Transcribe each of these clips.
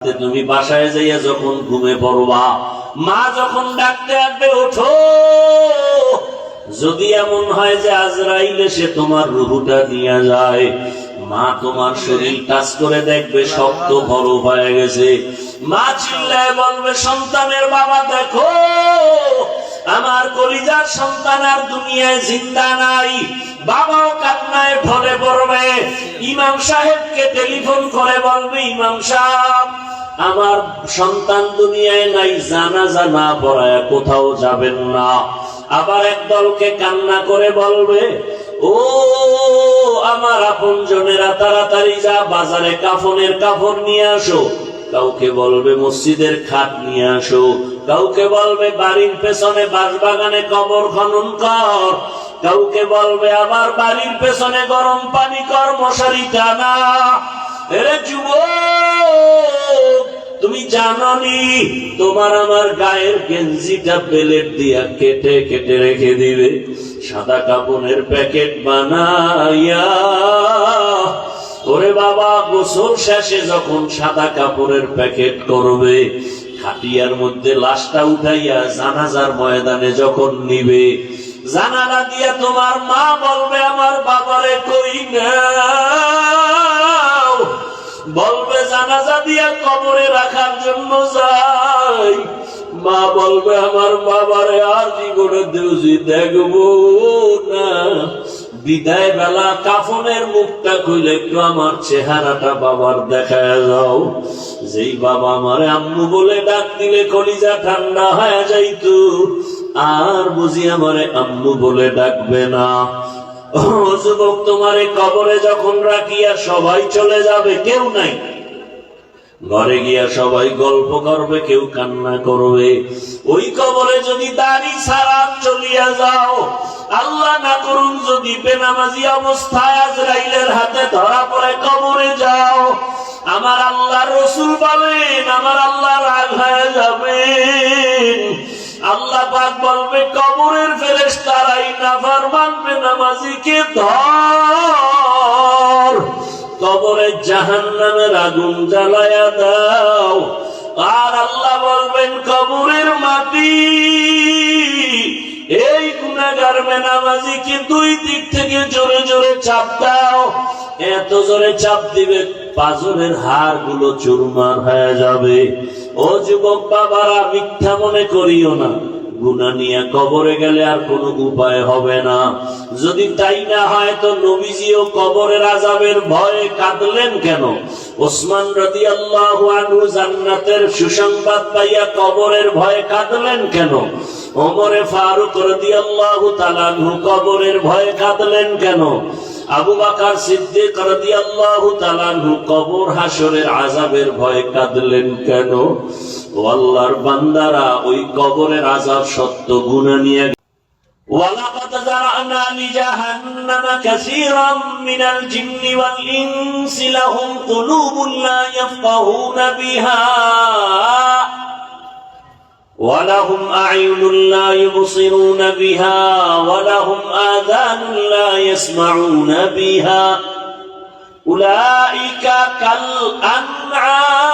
তুমি বাসায় যাইয়া যখন ঘুমে পড়বা, মা যখন ডাকতে আসবে ওঠো, যদি এমন হয় যে আজরাইল এসে তোমার রুহুটা নিয়ে যায়, মা তোমার শরীর টাচ করে দেখবে শক্ত বড় হয়ে গেছে। মা চিল্লায় বলবে, সন্তানের বাবা দেখো, আমার কলিজার সন্তান আর দুনিয়ায় জিন্দা নাই। বাবাও কান্নায় ঢলে পড়বে, ইমাম সাহেবকে টেলিফোন করে বলবে, ইমাম সাহেব আমার সন্তান দুনিয়ায় নাই, জানাজা না পড়ায় কোথাও যাবেন না। আবার একদলকে কান্না করে বলবে, ও আমার আপনজনেরা তাড়াতাড়ি যা বাজারে কাফনের কাপড় নিয়ে আসো। কাউকে বলবে মসজিদের খাট নিয়ে আসো, কাউকে বলবে বাড়ির পেছনে বাঁশবাগানে কবর খনন কর, কাউকে বলবে আবার বাড়ির পেছনে গরম পানি কর, মশারি টানা। এরে যুবক, তুমি জানোনি তোমার আমার গায়ের গেঞ্জিটা বেলেট দিয়া কেটে কেটে রেখে দিবে, সাদা কাপড়ের প্যাকেট বানাইয়া। ওরে বাবা, গোসল শেষে যখন সাদা কাপড়ের প্যাকেট করবে, খাটিয়ার মধ্যে লাশটা উঠাইয়া জানাজার ময়দানে যখন নিবে, জানালা দিয়া তোমার মা বলবে, আমার বাবারে কই নাও। বলবে জানাজা দিয়া কবরে রাখার জন্য যাই। মা বলবে, আমার বাবারে আর জীবনে দেউজি দেখবো না। বিদায় বেলা কাফনের মুখটা খুলে একটু আমার চেহারাটা বাবার দেখায় যাও। যেই বাবা আমারে আম্মু বলে ডাক দিলে কলিজা ঠান্ডা হয়ে যাইতো, আর বুঝি আমারে আম্মু বলে ডাকবে না। ও যুবক, তোমারে কবরে যখন রাখিয়া সবাই চলে যাবে, কেউ নাই, ঘরে গিয়া সবাই গল্প করবে, কেউ কান্না করবে। ওই কবরে যদি দাড়ি ছাড়া চলিয়া যাও, আল্লাহ না করুন যদি বেনামাজি অবস্থায় আজরাইলের হাতে ধরা পড়ে কবরে যাও, আমার আল্লাহ রসুল বলেন, আমার আল্লাহ রাগ হয়ে যাবেন। আল্লাহ পাক বলবে, কবরের ফেরেশতারাই নাফরমান বেনামাজিকে ধর, কবরে জাহান্নামের আগুন জ্বালায়া দাও। আর আল্লাহ বলবেন, কবরের মাটি এই গুনাহগার বেনামাজিকে দুই দিক থেকে জোরে জোরে চাপ দাও। এত জোরে চাপ দিবে পাঁজরের হাড় গুলো চুরমার হয়ে যাবে। ও যুবক বাবারা, মিথ্যা মনে করিও না, গুনাহ নিয়ে কবরে গেলে আর কোনো উপায় হবে না। যদি তাই না হয় তো নবীজিও কবরের আযাবের ভয়ে কাঁদলেন কেন? ওসমান রাদিয়াল্লাহু আনহু জান্নাতের সুসংবাদ পাইয়া কবরের ভয়ে কাঁদলেন কেন? ওমরে ফারুক রাদিয়াল্লাহু তাআলা আনহু কবরের ভয়ে কাঁদলেন কেন? আবু বকর সিদ্দিক রাদিয়াল্লাহু তাআলা আনহু কবর হাসরের আযাবের ভয়ে কাঁদলেন কেন? ও আল্লাহর বান্দারা, ওই কবরের আযাব সত্য গুনাহ নিয়ে। ওয়ালাকাদ যারানা লিজাহান্নামা কাসীরাম মিনাল জিন্নি ওয়াল ইনসি লাহুম কুলুবুন লা ইয়াফকাহুনা বিহা ওয়া লাহুম আ'য়ুনুন লা ইউবসিরুনা বিহা ওয়া লাহুম আযানুন লা ইয়াসমাউনা বিহা উলাইকা কাল আন'আমি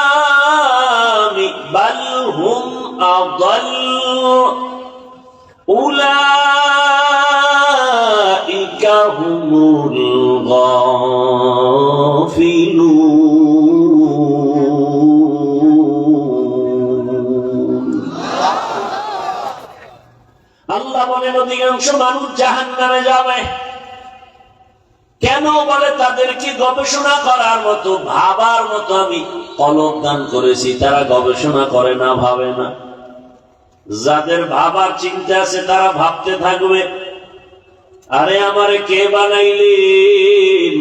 বাল হুম আযাল উলাইকা হুমুল গাফিলুন। আল্লাহ বলেন, অধিকাংশ মানুষ জাহান্নামে যাবে। কেন বলে? তাদেরকে গবেষণা করার মতো, ভাবার মতো আমি কলম দান করেছি, তারা গবেষণা করে না, ভাবে না। যাদের ভাবার চিন্তা আছে তারা ভাবতে থাকবে, আরে আমারে কে বানাইলেন?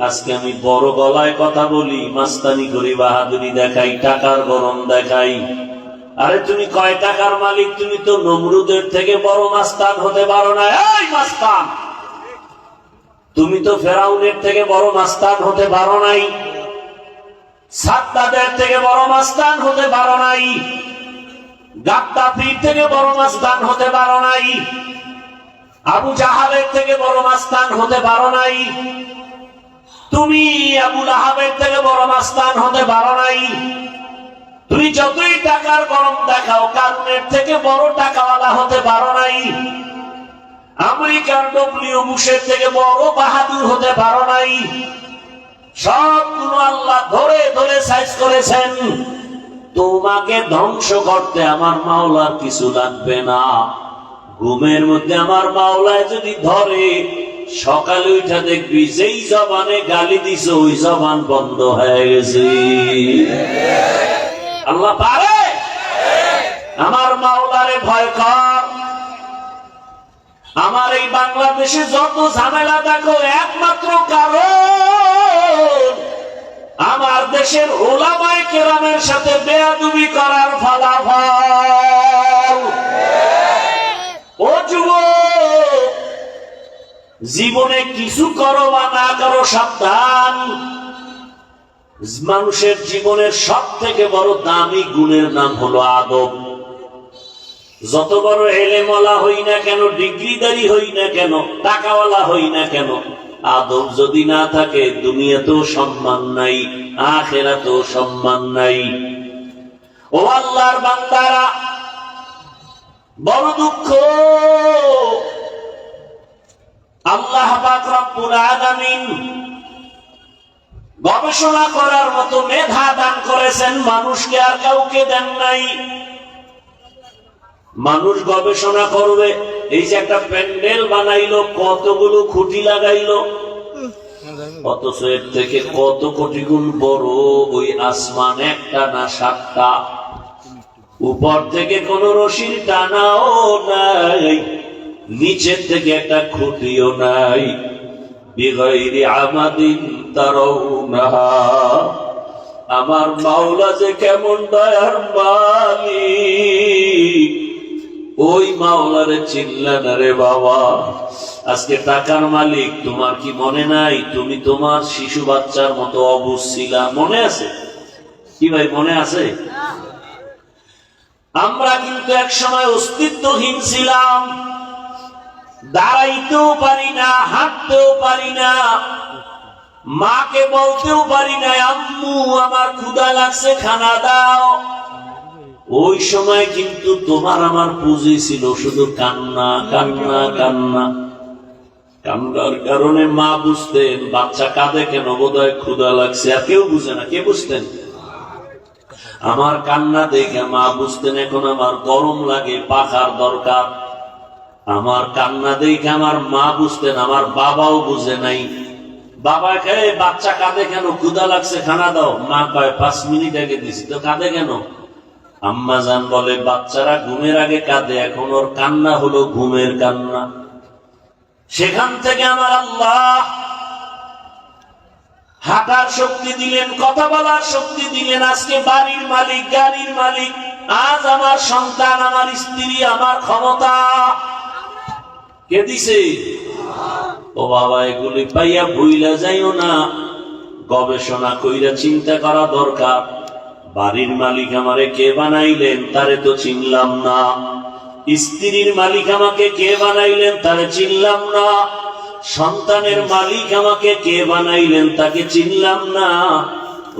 আজকে আমি বড় গলায় কথা বলি, মাস্তানি করি, বাহাদুরি দেখাই, টাকার গরম দেখাই। আরে তুমি কয় টাকার মালিক? তুমি তো নমরুদের থেকে বড় মাস্তান হতে পারো না। এই মাস্তান, তুমি তো ফেরাউনের থেকে বড় মাস্তান হতে পারো নাই, সাদ্দাদের থেকে বড় মাস্তান হতে পারো নাই, গাদ্দাফির থেকে বড় মাস্তান হতে পারো নাই, আবু জাহালের থেকে বড় মাস্তান হতে পারো নাই। তুমি আবু লাহাবের থেকে বড় মাস্তান হতে পারো নাই। তুমি যতই টাকার গরম দেখাও, কারণের থেকে বড় টাকাওয়ালা হতে পারো নাই। আমেরিকার ডব্লিউ বুশের থেকে বড় বাহাদুর হতে পারো নাই। সবগুলো আল্লাহ ধরে ধরে সাইজ করেছেন। তোমাকে ধ্বংস করতে আমার মাওলার কিছু লাগবে না। ঘুমের মধ্যে আমার মাওলায় যদি ধরে, সকালে উঠা দেখবি যেই জবানে গালি দিছ ওই জবান বন্ধ হয়ে গেছে। আল্লাহ পারে। আমার মাওলারে ভয় কর। আমার এই বাংলাদেশে যত ঝামেলা দেখো, একমাত্র কারণ আমার দেশের উলামায়ে কেরামের সাথে বেয়াদবি করার ফলাফল। ও যুবক, জীবনে কিছু করো বা না করো, সাবধান। মানুষের জীবনের সব থেকে বড় দামি গুণের নাম হলো আদব। যত বড় এলেমওয়ালা হই না কেন, ডিগ্রিদারি হই না কেন, টাকাওয়ালা হই না কেন, আদব যদি না থাকে দুনিয়াতেও সম্মান নাই, আখিরাতেও সম্মান নাই। ও আল্লাহর বান্দারা, বড় দুঃখ, আল্লাহ পাক রব্বুল আলামিন গবেষণা করার মতো মেধা দান করেছেন মানুষকে, আর কাউকে দেন নাই। মানুষ গবেষণা করবে। এই যে একটা প্যান্ডেল বানাইলো, কতগুলো খুঁটি লাগাইলো, অথচ এর থেকে কত কোটি গুণ বড় ওই আসমান, একটা না সাতটা। উপর থেকে কোন রশির টানাও নাই, নিচের থেকে একটা খুঁটিও নাই। বিগাইরি আমাদিন তারাউনাহা। আমার মাওলা যে কেমন দয়ার মালিক, ওই মাওলারে চিনলে না রে বাবা। আজকে টাকার মালিক তোমার কি মনে নাই? তুমি তোমার শিশু বাচ্চার মতো অবুঝ ছিলা, মনে আছে কি ভাই? মনে আছে? আমরা কিন্তু এক সময় অস্তিত্বহীন ছিলাম, দাঁড়াইতেও পারি না, হাঁটতেও পারি না, মাকে বলতেও পারি না আম্মু আমার ক্ষুধা লাগছে, খানা দাও। ওই সময় কিন্তু তোমার আমার পুঁজি ছিল শুধু কান্না, কান্না, কান্না। কান্নার কারণে মা বুঝতেন বাচ্চা কাঁদে কেন, বোধহয় ক্ষুধা লাগছে। আর কেউ বুঝে না। কে বুঝতেন? আমার কান্না দেখে মা বুঝতেন এখন আমার গরম লাগে, পাখার দরকার। আমার কান্না দেখে আমার মা বুঝতেন, আমার বাবাও বুঝে নাই। বাবাকে বাচ্চা কাঁদে কেন, ক্ষুধা লাগছে খানা দাও। মা কয় 5 মিনিট আগে দিছি তো, কাঁদে কেন? আম্মা জান বলে বাচ্চারা ঘুমের আগে কাঁদে, এখন ওর কান্না হলো ঘুমের কান্না। সেখান থেকে আমার আল্লাহ হাঁটার শক্তি দিলেন, কথা বলার শক্তি দিলেন। আজকে বাড়ির মালিক, গাড়ির মালিক। আজ আমার সন্তান, আমার স্ত্রী, আমার ক্ষমতা কে দিছে? ও বাবা, এগুলি পাইয়া ভুইলা যাইও না। গবেষণা কইরা চিন্তা করা দরকার। বাড়ির মালিক আমারে কে বানাইলেন, তারে তো চিনলাম না। স্ত্রীর মালিক আমাকে কে বানাইলেন, তারে চিনলাম না। সন্তানের মালিক আমাকে কে বানাইলেন, তাকে চিনলাম না।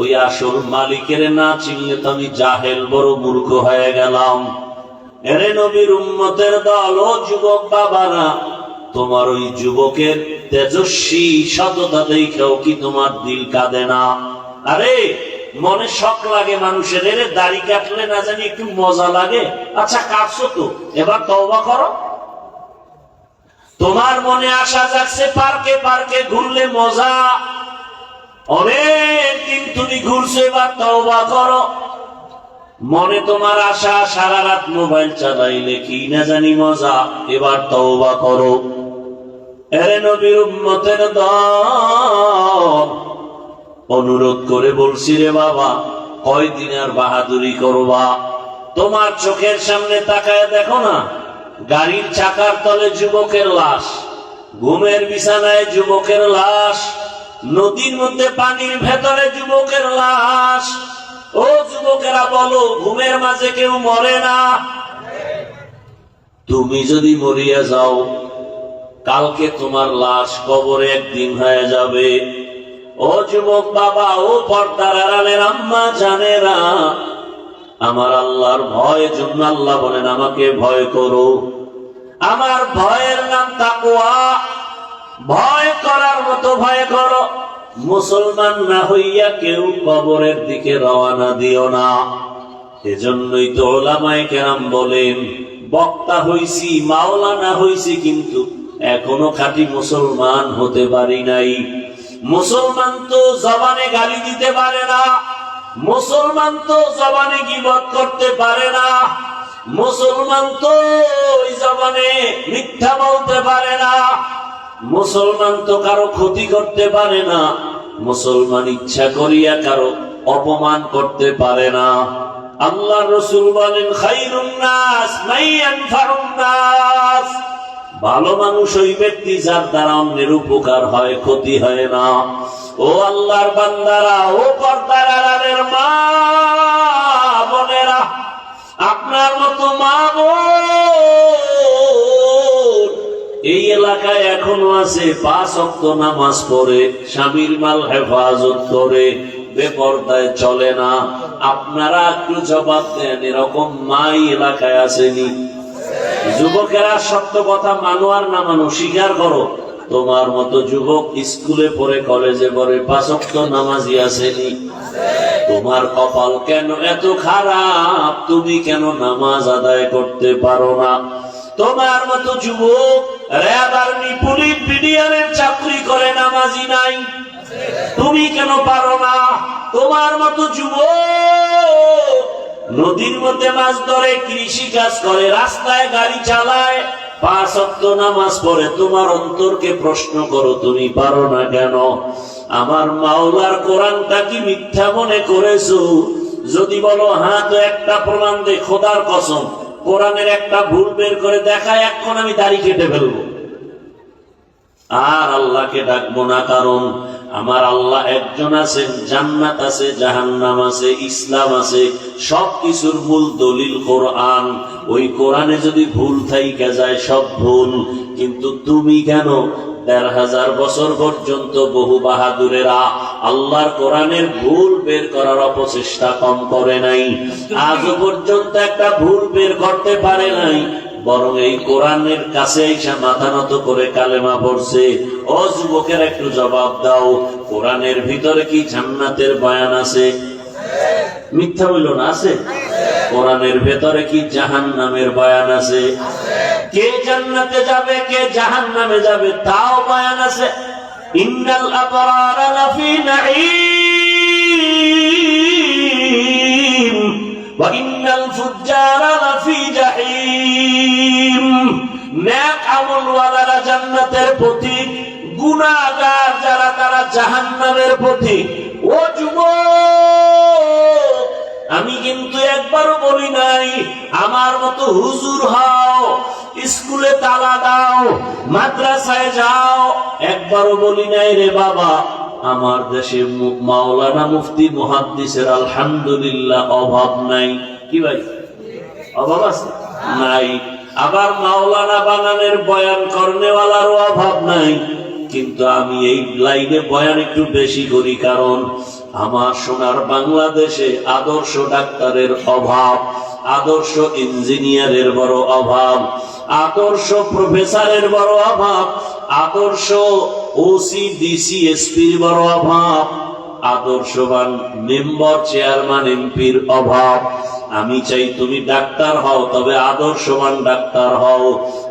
ওই আসল মালিকের না চিনলে তো আমি জাহেল, বড় মূর্খ হয়ে গেলাম। এরে নবীর উম্মতের দল, ও যুবক বাবারা, তোমার ওই যুবকের তেজস্বী সততা দেখেও কি তোমার দিল কাঁদে না? আরে মনে শখ লাগে মানুষের, এর দাড়ি কাটলে না জানি একটু মজা লাগে। আচ্ছা কাটছো তো, এবার তওবা করো। তোমার মনে আশা যাচ্ছে পার্কে পার্কে ঘুরলে মজা, অনেকদিন তুমি ঘুরছো, এবার তওবা করো। মনে তোমার আশা সারা রাত মোবাইল চালাইলে কি না জানি মজা, এবার তওবা করো। এরে নবীর উম্মতের দল, অনুরোধ করে বলছি রে বাবা, কয়দিন আর বাহাদুরি করবা? তোমার চোখের সামনে তাকায় দেখো না, গাড়ির চাকার তলে যুবকের লাশ, ঘুমের বিছানায় যুবকের লাশ, নদীর মধ্যে পানির ভেতরে যুবকের লাশ। ও যুবকেরা বলো, ঘুমের মাঝে কেউ মরে না? তুমি যদি মরিয়া যাও, কালকে তোমার লাশ কবরে একদিন হয়ে যাবে। ও যুবক বাবা, ও পর্দার আড়ালের আম্মা জানেরা, আমার আল্লাহর ভয়ের জন্য আল্লাহ বলেন আমাকে ভয় করো। আমার ভয়ের নাম তাকওয়া। ভয় করার মতো ভয় করো। মুসলমান না হইয়া কেউ কবরের দিকে রওনা দিও না। এজন্যই তো উলামায়ে কেরাম বলেন, বক্তা হইছি, মাওলানা হইছি, কিন্তু এখনো খাঁটি মুসলমান হতে পারি নাই। মুসলমান তো জবানে গালি দিতে পারে না, মুসলমান তো জবানে গীবত করতে পারে না, মুসলমান তো ওই জবানে মিথ্যা বলতে পারে না, মুসলমান তো কারো ক্ষতি করতে পারে না, মুসলমান ইচ্ছা করিয়া কারো অপমান করতে পারে না। আল্লাহ রাসূল বলেন, খায়রুন নাস মান ইয়ানফাউন নাস, ভালো মানুষ ওই ব্যক্তি যার দ্বারা অন্যের উপকার হয়, ক্ষতি হয় না। ও আল্লাহর বান্দারা, ও পর্দার আড়ালের মা বোনেরা, আপনার মতো মা বোন এই এলাকায় এখনো আছে, 5 ওয়াক্ত নামাজ পড়ে, স্বামীর মাল হেফাজত করে, বেপরদায় চলে না। আপনারা একটু জবাব দেন, এরকম মাই এলাকায় আসেনি? যুবকেরা সত্য কথা মানো আর না মানো স্বীকার করো। তোমার মতো যুবক স্কুলে পড়ে, কলেজে পড়ে, 5 ওয়াক্ত নামাজি আসেনি? তোমার কপাল কেন এত খারাপ? তুমি কেন নামাজ আদায় করতে পারো না? তোমার মতো যুবক র‍্যাব, আর্মি, পুলিশ, বিডিআরের চাকরি করে, নামাজি নাই, তুমি কেন পারো না? তোমার মতো যুবক নদীর মধ্যে মাছ ধরে, কৃষি কাজ করে, রাস্তায় গাড়ি চালায়, 5 ওয়াক্ত নামাজ পড়ে, তোমার অন্তরকে প্রশ্ন করো, তুমি পারো না কেন? আমার মাওলার কোরআনটা কি মিথ্যা মনে করেছো? যদি বলো হ্যাঁ, তো একটা প্রমাণ দে, খোদার কসম, কোরআনের একটা ভুল বের করে দেখায়, এখন আমি দাড়ি কেটে ফেলবো। আর আল্লাহকে ডাকবো না, কারণ আমার আল্লাহ একজন আছেন, জান্নাত আছে, জাহান্নাম আছে, ইসলাম আছে, সবকিছুর মূল দলিল কোরআন। ওই কোরআনে যদি ভুল থাইকা যায়, সব ভুল। কিন্তু তুমি কেন ১,৫০০ বছর পর্যন্ত বহু বাহাদুরেরা আল্লাহর কোরআনের ভুল বের করার অপচেষ্টা কম করে নাই? আজও পর্যন্ত একটা ভুল বের করতে পারে নাই, বরং এই কোরআনের কাছে এসে মাথা নত করে কালেমা পড়ছে। ও যুবকের, একটু জবাব দাও, কোরআনের ভিতরে কি জান্নাতের বয়ান আছে? মিথ্যা বলল না, আছে? কোরআনের ভেতরে কি জাহান্নামের বয়ান আছে? কে জান্নাতে যাবে, কে জাহান্নামে যাবে, তাও বয়ান আছে। ইন্নাল আবরারা লাফি নাঈম ওয়া ইন্নাল ফুজ্জারা লাফি জাহিম। নেক আমলওয়ালারা জান্নাতের পথিক, গুনাহগার যারা তারা জাহান্নামের পথিক। ও যুবক, আমি কিন্তু একবারও বলি নাই আমার মতো হুজুর হও, স্কুলে তালা দাও, মাদ্রাসায় যাও, একবারও বলি নাই রে বাবা আমার দেশে মাওলানা, মুফতি, মুহাদ্দিসের আলহামদুলিল্লাহ অভাব নাই। কি ভাই, অভাব আছে? নাই। আবার মাওলানা বানানের বয়ান করনেওয়ালারও অভাব নাই। কিন্তু আমি এই লাইনে বয়ান একটু বেশি করি, কারণ আমার সোনার বাংলাদেশে আদর্শ ডাক্তারের অভাব, আদর্শ ইঞ্জিনিয়ারের বড় অভাব, আদর্শ প্রফেসরের বড় অভাব, আদর্শ ওসি, ডিসি, এসপির বড় অভাব, আদর্শবান মেম্বার, চেয়ারম্যান, এমপির অভাব। আমি চাই তুমি ডাক্তার হও, তবে আদর্শবান ডাক্তার হও।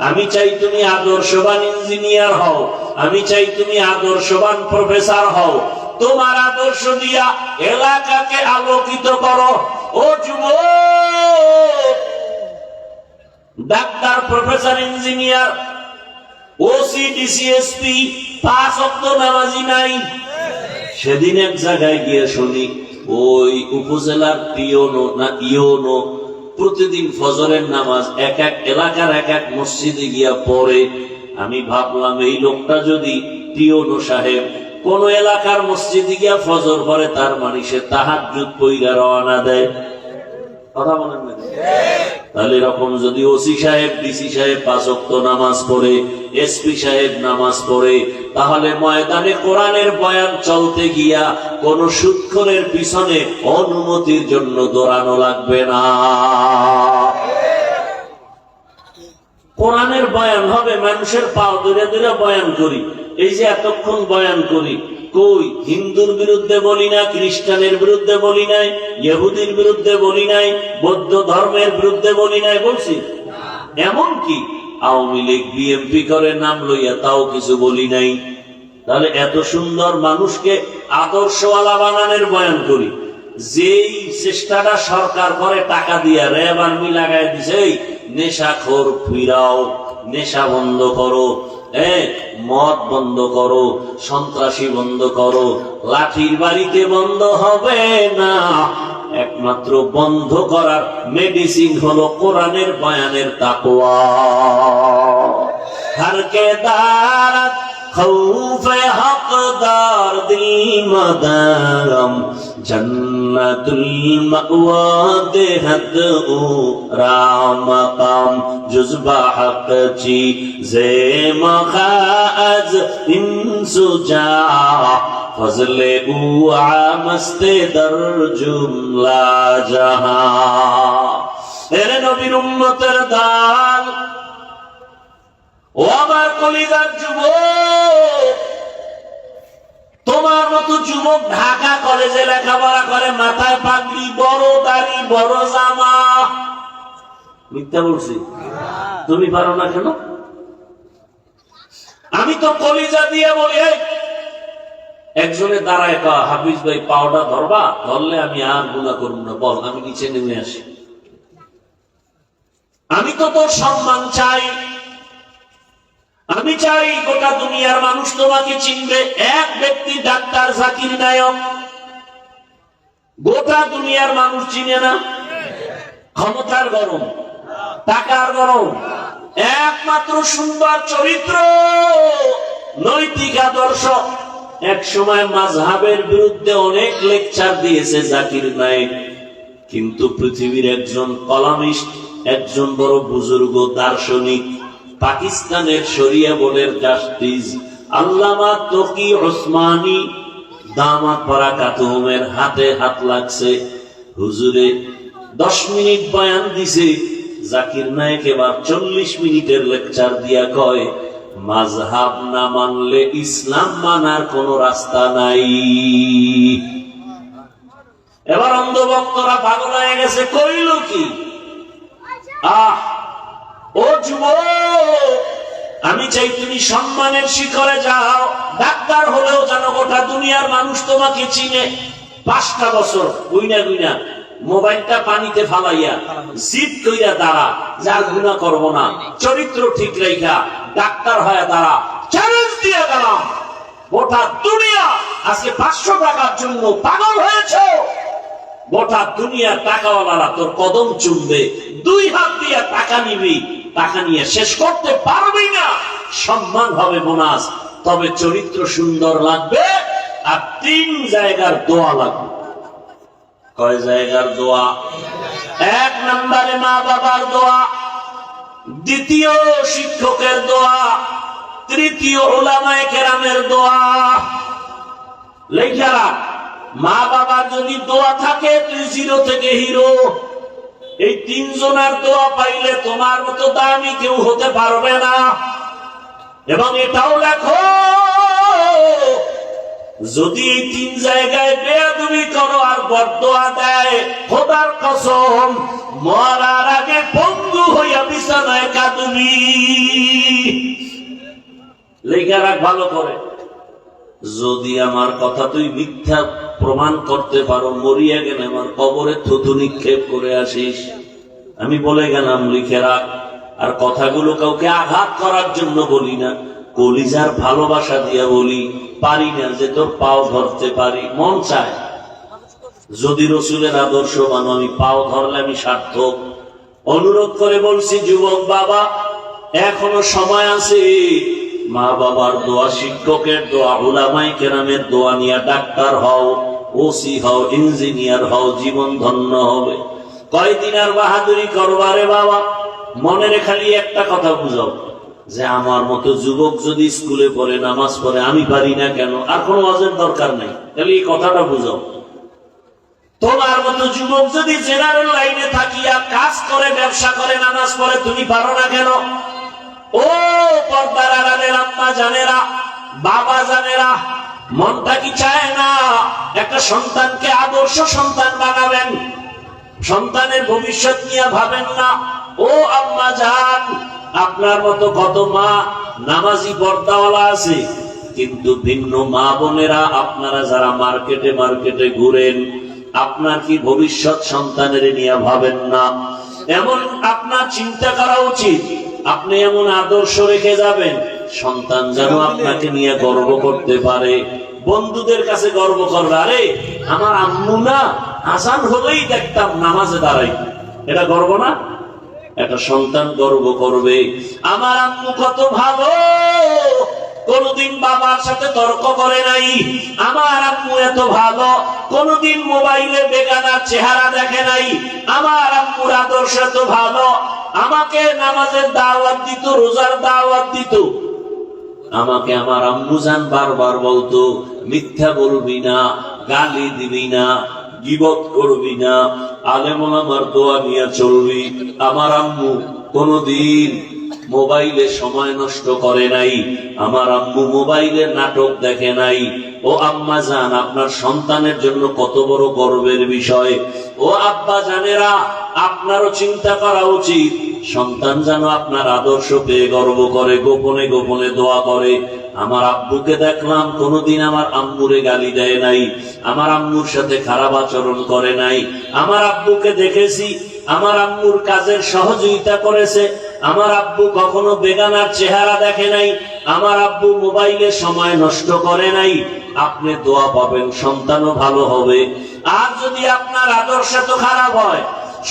আমি চাই তুমি আদর্শবান ইঞ্জিনিয়ার হও। আমি চাই তুমি আদর্শবান প্রফেসর হও। তোমার আদর্শ দিয়া এলাকাকে আলোকিত করো। ও যুবক, doctor, professor, engineer, OC, DC, SP, 5 ওয়াক্ত নামাজি নাই। সেদিন এক জায়গায় গিয়ে শুনি, ওই উপজেলার পিওনো না ইওনো প্রতিদিন ফজরের নামাজ এক এক এলাকার এক এক মসজিদে গিয়া পড়ে। আমি ভাবলাম, এই লোকটা যদি পিওনো সাহেব কোন এলাকার মসজিদে গিয়া ফজর পড়ে, তার মানে সে তাহাজ্জুদ পইরা রওনা দেয়। কথা বলেন না? তাহলে এরকম যদি ওসি সাহেব, ডিসি সাহেব 5 ওয়াক্ত নামাজ পড়ে, এসপি সাহেব নামাজ পড়ে, তাহলে ময়দানে কোরআনের বয়ান চলতে গিয়া কোন সুদখোরের পিছনে অনুমতির জন্য দৌড়ানো লাগবে না। কোরআনের বয়ান হবে, মানুষের পাও ধরে ধরে বয়ান করি। এই যে এতক্ষণ বয়ান করি, কই হিন্দুর বিরুদ্ধে বলি না, খ্রিস্টানের বিরুদ্ধে বলি নাই, ইহুদির বিরুদ্ধে বলি নাই, বৌদ্ধ ধর্মের বিরুদ্ধে বলি নাই, বলছি? এমনকি আওয়ামী লীগ বিএনপি করে নাম লইয়া তাও কিছু বলি নাই। তাহলে এত সুন্দর মানুষকে আদর্শওয়ালা বানানোর বয়ান করি। যেই চেষ্টাটা সরকার করে টাকা দিয়া, র্যাব আর্মি লাগাই দিছে, নেশাখোর ফিরাও, নেশা বন্ধ করো, মদ বন্ধ করো, সন্ত্রাসী বন্ধ করো, লাঠির বাড়িতে বন্ধ হবে না। একমাত্র বন্ধ করার মেডিসিন হলো কোরআনের বয়ানের তাকওয়া। হরকে দারাত খৌফে হকদার দিল মদারম জন্নতুল মাওয়া দেহত ও রামকাম জুজবা হক চি জে মখাজ ইনসুজা ফজলে উ আমস্তে দর জুমলা জাহান। এরে নবীর উম্মতের দান, ও আমার কলিজার যুবক, তোমার মতো যুবক ঢাকা কলেজে লেখাপড়া করে, মাথায় পাগড়ি, বড় দাড়ি, বড় জামা। মিথ্যা বলছি? তুমি পারো না কেন? আমি তো কলিজা দিয়ে বলি, একজনে দাঁড়ায় কা হাফিজ ভাই পাওটা ধরবা, ধরলে আমি আর গুনাহ করব না, বল আমি নিচে নেমে আসি। আমি তো তোর সম্মান চাই, আমি চাই গোটা দুনিয়ার মানুষ তোমাকে চিনবে। এক ব্যক্তি ডাক্তার জাকির নায়ক, গোটা দুনিয়ার মানুষ চিনে না। ক্ষমতার গরম, টাকার গরম, একমাত্র সুন্দর চরিত্র, নৈতিক আদর্শ। এক সময় মাযহাবের বিরুদ্ধে অনেক লেকচার দিয়েছে জাকির নায়েক, কিন্তু পৃথিবীর একজন কলামিস্ট, একজন বড় বুজুর্গ দার্শনিক, পাকিস্তানের শরিয়া বোর্ডের জাস্টিস আল্লামা তকি ওসমানী দামাত বারাকাতুহুমের হাতে হাত লাগছে। হুজুরে 10 মিনিট বয়ান দিছে, জাকির নায়েক এবার 40 মিনিটের লেকচার দিয়া কয়, মাযহাব না মানলে ইসলাম মানার কোন রাস্তা নাই। এবার অন্ধভক্তরা পাগল হয়ে গেছে, কইল কি? ও যুবক, আমি চাই তুমি সম্মানের শিখরে যাও, ডাক্তার হলেও যেন গোটা দুনিয়ার মানুষ তোমাকে চিনে। 5টা বছর গুইনা গুইনা মোবাইলটা পানিতে ফালাইয়া জিদ কইরা দাঁড়া, যার গুনাহ করব না, চরিত্র ঠিক রাইখা ডাক্তার হয়ে দাঁড়া। চ্যালেঞ্জ দিয়ে গেলাম, গোটা দুনিয়া আজকে 500 টাকার জন্য পাগল হয়েছে। গোটা দুনিয়ার টাকাওয়ালারা তোর কদম চুমবে, 2 হাত দিয়ে টাকা নিবি, টাকা নিয়ে শেষ করতে পারবি না। সম্মান হবে বোনাস, তবে চরিত্র সুন্দর লাগবে, আর 3 জায়গার দোয়া লাগবে। কয় জায়গার দোয়া? 1 নম্বরে মা বাবার দোয়া, দ্বিতীয় শিক্ষকের দোয়া, তৃতীয় উলামায়ে কেরামের দোয়া। লেখা রাখ, মা বাবার যদি দোয়া থাকে তুই 0 থেকে হিরো। এই 3 জনের দোয়া পাইলে তোমার মতো দামি কেউ হতে পারবে না। এবং এটাও লেখো, যদি এই 3 জায়গায় বেয়াদবি করো আর বদদোয়া দেয়, খোদার কসম মরার আগে পঙ্গু হইয়া বিছানায় কাঁদবি। লেখা রাখ ভালো করে। যদি আমার কথা তুই মিথ্যা প্রমাণ করতে পারো, মরিয়া গেলে আমার কবরে থুতু নিক্ষেপ করে আসিস। আমি বলে গেলাম, লিখে রাখ। আর কথাগুলো কাউকে আঘাত করার জন্য বলি না, কলিজার ভালোবাসা দিয়া বলি। পারি না যে তোর পাও ধরতে পারি, মন চায়। যদি রসুলের আদর্শ মানো, আমি পাও ধরলে আমি সার্থক। অনুরোধ করে বলছি, যুবক বাবা, এখনো সময় আছে। মা বাবার দোয়া, শিক্ষকের দোয়া, উলামায়ে কেরামের দোয়া নিয়ে ডাক্তার হও, ওসি হও, ইঞ্জিনিয়ার হও, জীবন ধন্য হবে। কয়দিন আর বাহাদুরি করবারে বাবা? মনের খালি একটা কথা বুঝাও যে আমার মতো যুবক যদি স্কুলে পড়ে, নামাজ পড়ে, আমি পারি না কেন? আর কোনো ওয়াজের দরকার নেই, তাহলে এই কথাটা বুঝাও। তোমার মতো যুবক যদি জেনারেল লাইনে থাকিয়া কাজ করে, ব্যবসা করে, নামাজ পড়ে, তুমি পারো না কেন? ও পর্দার আড়ালের আম্মা জানেরা, বাবা জানেরা, মনটা কি চায় না একটা সন্তানকে আদর্শ সন্তান বানাবেন? সন্তানের ভবিষ্যৎ নিয়ে ভাবেন না? ও আম্মা জান, আপনার মতো কত মা নামাজি পর্দাওয়ালা আছে, কিন্তু ভিন্ন মা বোনেরা আপনারা যারা মার্কেটে মার্কেটে ঘুরেন, আপনার কি ভবিষ্যৎ সন্তানের নিয়ে ভাবেন না? এমন আপনার চিন্তা করা উচিত, আপনি এমন আদর্শ রেখে যাবেন সন্তান যেন আপনাকে নিয়ে গর্ব করতে পারে, বন্ধুদের কাছে গর্ব করবে, আরে আমার আম্মু না আজান হলেই দেখতাম নামাজে দাঁড়াই। এটা গর্ব না? একটা সন্তান গর্ব করবে, আমার আম্মু কত ভালো, কোনদিন বাবার সাথে তর্ক করে নাই, আমার আম্মু এত ভালো, কোনদিন মোবাইলে বেগানার চেহারা দেখে নাই, আমার আম্মুর আদর্শ এত ভালো, আমাকে নামাজের দাওয়াত দিত, রোজার দাওয়াত দিত। আমাকে আমার আম্মু জান বারবার বলতো, মিথ্যা বলবি না, গালি দিবি না, গীবত করবি না, আলেম ওলামার দোয়া নিয়ে চলবি। আমার আম্মু কোনদিন মোবাইলে সময় নষ্ট করে নাই, আমার আম্মু মোবাইলের নাটক দেখে নাই। ও আম্মা জান, আপনার সন্তানের জন্য কত বড় গর্বের বিষয়। ও আব্বা জানেরা, আপনারও চিন্তা করা উচিত সন্তান যেন আপনার আদর্শ পেয়ে গর্ব করে, গোপনে গোপনে দোয়া করে। আমার আব্বুকে দেখলাম কোনদিন আমার আম্মুরে গালি দেয় নাই, আমার আম্মুর সাথে খারাপ আচরণ করে নাই। আমার আব্বুকে দেখেছি আমার আম্মুর কাজের সহযোগিতা করেছে, আমার আব্বু কখনো বেগানার চেহারা দেখে নাই, আমার আব্বু মোবাইলে সময় নষ্ট করে নাই। আপনি দোয়া পাবেন, সন্তানও ভালো হবে। আর যদি আপনার আদর্শ তো খারাপ হয়,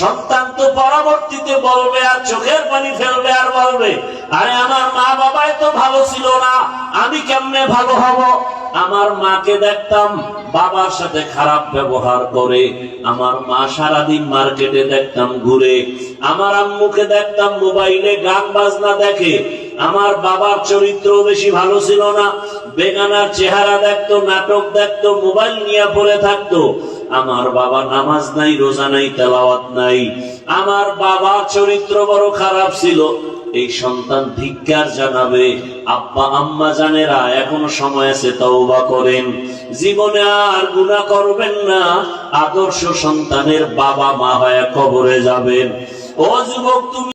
সন্তান তো পরবর্তীতে বলবে আর চোখের পানি ফেলবে, আর বলবে, আরে আমার মা বাবাই তো ভালো ছিল না, আমি কেমনে ভালো হব? আমার মাকে দেখতাম বাবার সাথে খারাপ ব্যবহার করে, আমার মা সারাদিন মার্কেটে দেখতাম ঘুরে, আমার আম্মুকে দেখতাম মোবাইলে গান বাজনা দেখে, আমার বাবার চরিত্র বেশি ভালো ছিল না, বেগানার চেহারা দেখতো, নাটক দেখতো, মোবাইল নিয়ে পড়ে থাকতো। আমার বাবা নামাজ নাই, রোজা নাই, তেলাওয়াত নাই, আমার বাবার চরিত্র বড় খারাপ ছিল। এই সন্তান ধিক্কার জানাবে। আব্বা আম্মা জানেরা, এখনো সময় আছে, তওবা করেন, জীবনে আর গুনাহ করবেন না, আদর্শ সন্তানের বাবা মা হয়ে কবরে যাবেন। ও যুবক, তুমি